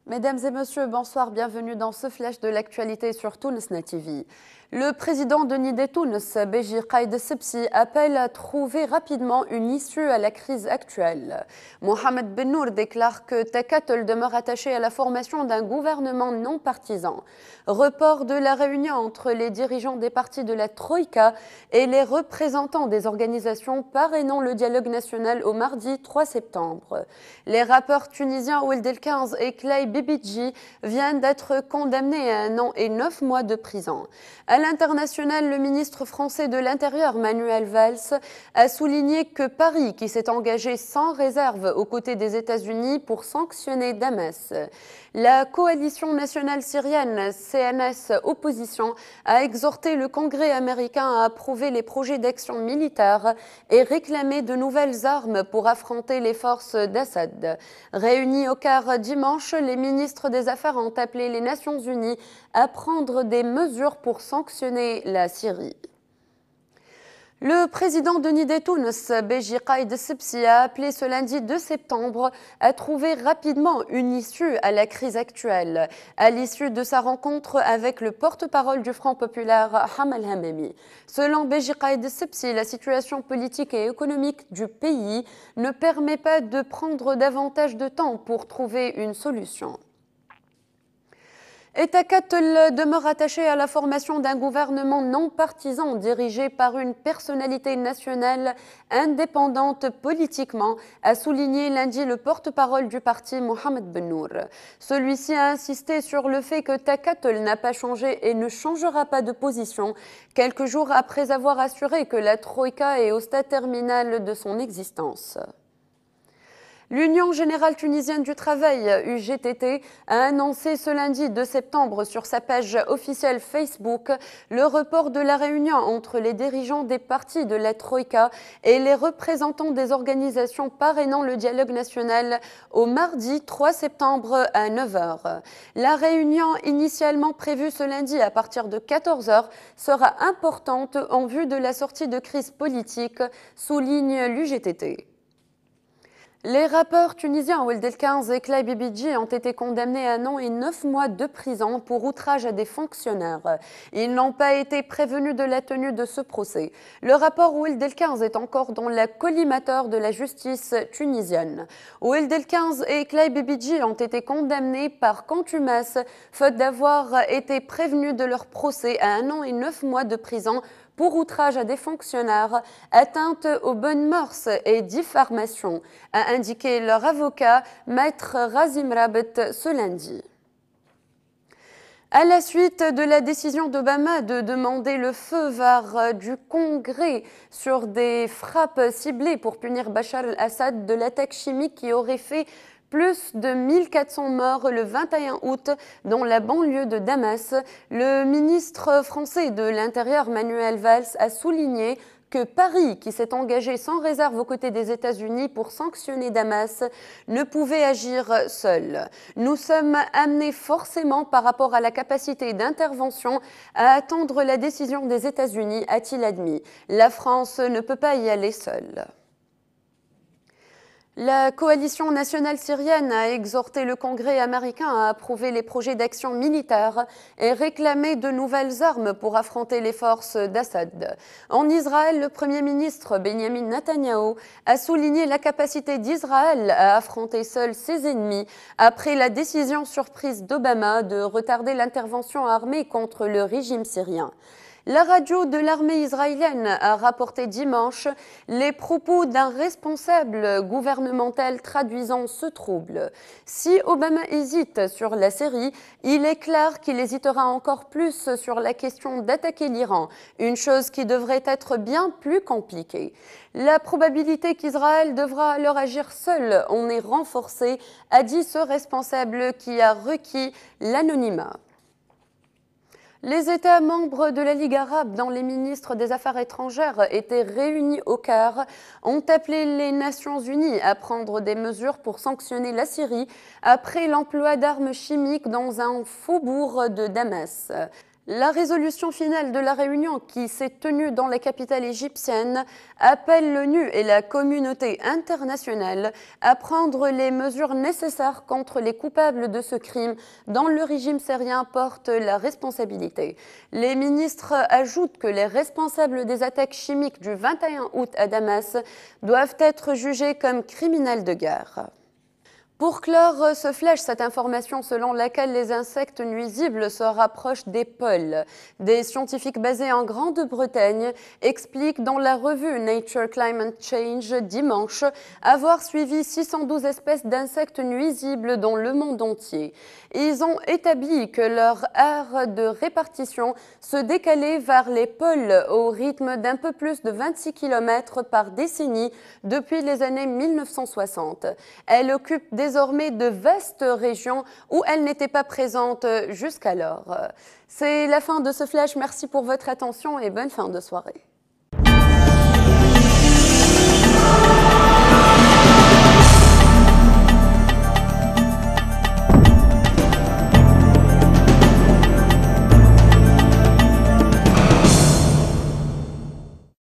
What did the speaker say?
Mesdames et messieurs, bonsoir, bienvenue dans ce flash de l'actualité sur Tounesnet TV. Le président de Nidé Tounes, Béji Caïd Sebsi, appelle à trouver rapidement une issue à la crise actuelle. Mohamed Bennour déclare que Takatel demeure attaché à la formation d'un gouvernement non partisan. Report de la réunion entre les dirigeants des partis de la Troïka et les représentants des organisations parrainant le dialogue national au mardi 3 septembre. Les rappeurs tunisiens Oueld El 15 et Clay Bibidji viennent d'être condamnés à 1 an et 9 mois de prison. À l'international, le ministre français de l'Intérieur, Manuel Valls, a souligné que Paris, qui s'est engagé sans réserve aux côtés des États-Unis pour sanctionner Damas. La coalition nationale syrienne, CNS Opposition, a exhorté le Congrès américain à approuver les projets d'action militaire et réclamer de nouvelles armes pour affronter les forces d'Assad. Réunis au Caire dimanche, les ministres des Affaires ont appelé les Nations Unies à prendre des mesures pour sanctionner la Syrie. Le président de Nidé Tounes, Béji Caïd Sebsi, a appelé ce lundi 2 septembre à trouver rapidement une issue à la crise actuelle, à l'issue de sa rencontre avec le porte-parole du Front populaire, Hamal Hamami. Selon Béji Caïd Sebsi, la situation politique et économique du pays ne permet pas de prendre davantage de temps pour trouver une solution. Et Takatel demeure attaché à la formation d'un gouvernement non partisan dirigé par une personnalité nationale indépendante politiquement, a souligné lundi le porte-parole du parti Mohamed Bennour. Celui-ci a insisté sur le fait que Takatel n'a pas changé et ne changera pas de position quelques jours après avoir assuré que la Troïka est au stade terminal de son existence. L'Union générale tunisienne du travail, UGTT, a annoncé ce lundi 2 septembre sur sa page officielle Facebook le report de la réunion entre les dirigeants des partis de la Troïka et les représentants des organisations parrainant le dialogue national au mardi 3 septembre à 9 h. La réunion initialement prévue ce lundi à partir de 14 h sera importante en vue de la sortie de crise politique, souligne l'UGTT. Les rappeurs tunisiens Oueld El 15 et Clay Bibidji ont été condamnés à 1 an et 9 mois de prison pour outrage à des fonctionnaires. Ils n'ont pas été prévenus de la tenue de ce procès. Le rapport Oueld El 15 est encore dans la collimateur de la justice tunisienne. Oueld El 15 et Clay Bibidji ont été condamnés par contumace, faute d'avoir été prévenus de leur procès à 1 an et 9 mois de prison pour outrage à des fonctionnaires, atteinte aux bonnes mœurs et diffamation, a indiqué leur avocat, Maître Razim Rabet, ce lundi. À la suite de la décision d'Obama de demander le feu vert du Congrès sur des frappes ciblées pour punir Bachar el-Assad de l'attaque chimique qui aurait fait plus de 1400 morts le 21 août dans la banlieue de Damas, le ministre français de l'Intérieur Manuel Valls a souligné que Paris, qui s'est engagé sans réserve aux côtés des États-Unis pour sanctionner Damas, ne pouvait agir seul. Nous sommes amenés forcément par rapport à la capacité d'intervention à attendre la décision des États-Unis, a-t-il admis. La France ne peut pas y aller seule. La coalition nationale syrienne a exhorté le Congrès américain à approuver les projets d'action militaire et réclamer de nouvelles armes pour affronter les forces d'Assad. En Israël, le Premier ministre Benjamin Netanyahou a souligné la capacité d'Israël à affronter seul ses ennemis après la décision surprise d'Obama de retarder l'intervention armée contre le régime syrien. La radio de l'armée israélienne a rapporté dimanche les propos d'un responsable gouvernemental traduisant ce trouble. Si Obama hésite sur la Syrie, il est clair qu'il hésitera encore plus sur la question d'attaquer l'Iran, une chose qui devrait être bien plus compliquée. La probabilité qu'Israël devra alors agir seul en est renforcée, a dit ce responsable qui a requis l'anonymat. Les États membres de la Ligue arabe, dont les ministres des Affaires étrangères étaient réunis au Caire, ont appelé les Nations unies à prendre des mesures pour sanctionner la Syrie après l'emploi d'armes chimiques dans un faubourg de Damas. La résolution finale de la réunion qui s'est tenue dans la capitale égyptienne appelle l'ONU et la communauté internationale à prendre les mesures nécessaires contre les coupables de ce crime dont le régime syrien porte la responsabilité. Les ministres ajoutent que les responsables des attaques chimiques du 21 août à Damas doivent être jugés comme criminels de guerre. Pour clore ce flash, cette information selon laquelle les insectes nuisibles se rapprochent des pôles. Des scientifiques basés en Grande-Bretagne expliquent dans la revue Nature Climate Change dimanche avoir suivi 612 espèces d'insectes nuisibles dans le monde entier. Ils ont établi que leur aire de répartition se décalait vers les pôles au rythme d'un peu plus de 26 km par décennie depuis les années 1960. Elle occupe désormais de vastes régions où elle n'était pas présente jusqu'alors. C'est la fin de ce flash. Merci pour votre attention et bonne fin de soirée.